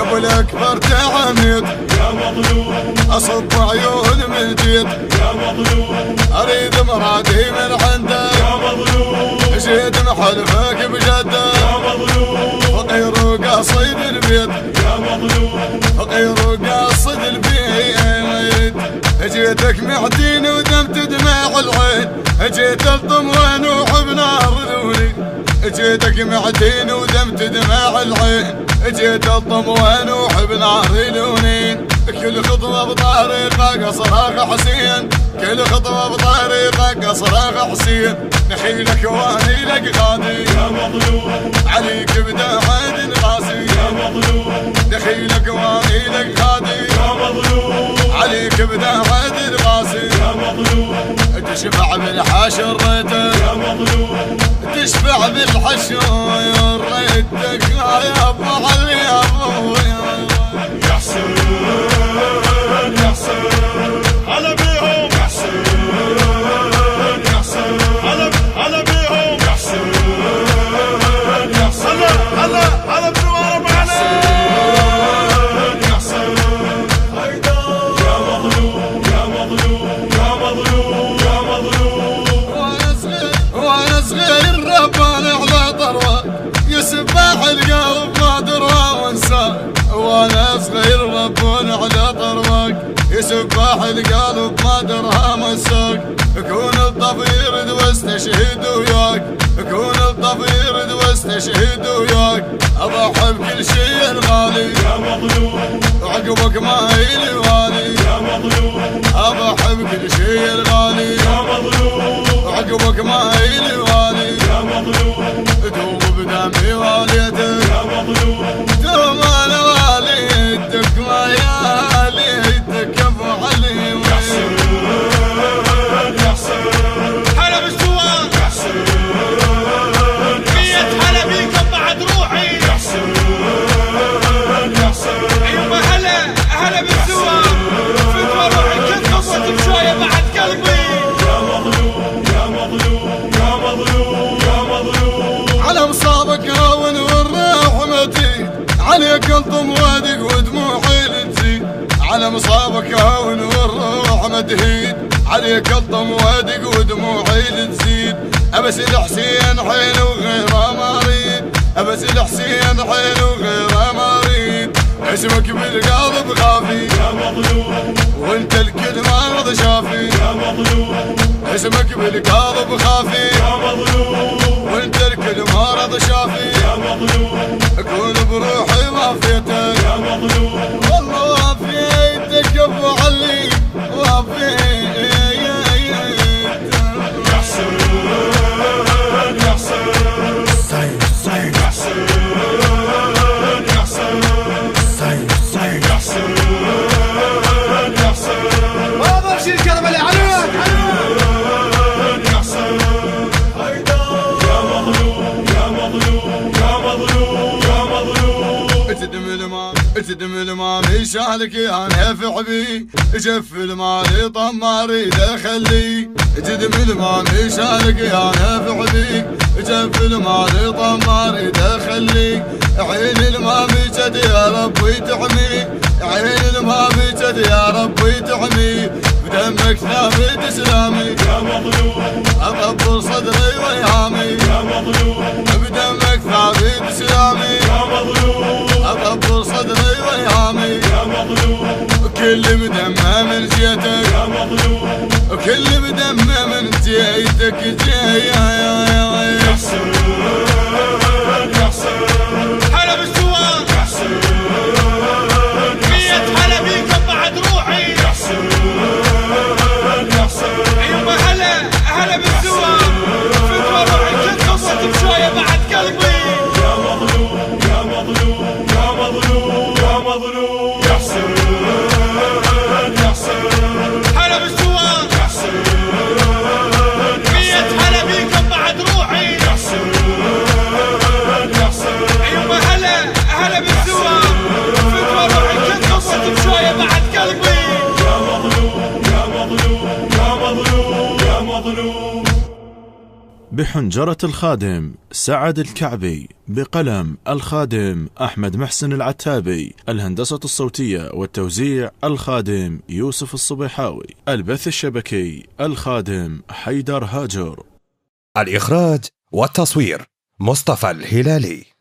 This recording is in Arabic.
قبلك برتعمد يا مظلوم، اصب عيون من جيت يا مظلوم، اريد مرادي من عندك يا مظلوم، جيت محلفك بجدك يا مظلوم، فقير وقاصد البيت يا مظلوم، فقير وقاصد البيت جيتك معدين ودمت دمع العين جيت الطموان وحبنار ذولي جيتك معدين ودمت دمع العين جيت الطموان وحبنار لونين كل خطوة بطريقك صراخ حسين كل خطوة بطريقك صراخ حسين نخيلك واني لك غادي يا مظلوم، عليك بدا عين قاسي يا مظلوم، نخيلك واني لك غادي يا مظلوم، عليك بدا عين قاسي يا مظلوم، تشفع بالحشر ريتك يا مظلوم، تشفع بالحشر ريتك يا ابو علي يا ابو يا حسين، يا حسين، هلا بيهم، يا حسين، يا حسين، هلا بيهم، يا حسين، يا حسين، هلا بزوار ابو علي، يا حسين، يا مظلوم، يا مظلوم، يا مظلوم، يا مظلوم، وانا صغير رباني على طروه يسبح القلب ما درى وانساه وانا صغير رباني على طروك يسبح القلب ما درى وانساك كون الضفير واستشهد وياك كون الضفير واستشهد وياك اضحي بكل شيء غالي يا مظلوم، عقبك ما هي الوالي يا مظلوم، اضحي بكل شيء غالي يا مظلوم، عقبك ما هي الوالي يا مظلوم، دوب بدمي واليتك يا مظلوم، دوب انا واليتك واليتك ابو علي يا حسين، يا حسين، هلا بالزوار، يا حسين، مية هلا بيكم بعد روحي، يا حسين، يا حسين، ايوه هلا بالزوار، فدوى روحي كل قوة بشوية بعد قلبي، يا مظلوم، يا مظلوم، يا مظلوم، يا مظلوم، على مصابك هون والرحمتي عليك الطم وادق ودموعي لتزيد على مصابك هون والروح تهيد عليك الطم وادق ودموعي لتزيد ابس الحسين حيل وغيره ما اريد ابس الحسين حيل وغيره ما اريد اسمك بالقلب خافي يا مظلوم، وانت الكل ما رضى شافي يا مظلوم، اسمك بالقلب خافي يا مظلوم، وانت الكل ما رضى شافي يا مظلوم، اكون بروحي وافيتك يا مظلوم، والله وافيتك ابو علي وافيتك يا حسين، يا حسين، سيد سيد يا حسين، يا حسين، سيد سيد يا حسين، يا حسين، ما برشي الكربلاء عليك، يا حسين، يا مظلوم، يا مظلوم، يا مظلوم، يا مظلوم، اتدم المامي شالك يا نافع بي جف المالي طماري دخلي اتدم المامي شالك يا نافع بي جف المالي طماري دخلي عين المامي جد يا ربي تحمي عين المامي جد يا ربي تحمي بدمك ثابت اسلامي يا مظلوم، اطبر صدري ويهامي يا مظلوم، بدمك ثابت اسلامي يا مظلوم، اطبر صدري ويهامي يا مظلوم، كل مدمه من جيتك يا مظلوم، كل مدمه من جيتك يا حسين، يا حسين، هلا بالزوار، يا حسين، مية هلا بيكم بعد روحي، يا حسين، يا حسين، ايوه هلا بالزوار، فدوى روحي كل قوة بشوية بعد قلبي، يا مظلوم، يا مظلوم، يا مظلوم، يا مظلوم، يا حسين، يا حسين، هلا بالزوار، يا حسين، مية هلا بيكم بحنجرة الخادم سعد الكعبي، بقلم الخادم أحمد محسن العتابي، الهندسة الصوتية والتوزيع الخادم يوسف الصبيحاوي، البث الشبكي الخادم حيدر هاجر، الإخراج والتصوير مصطفى الهلالي.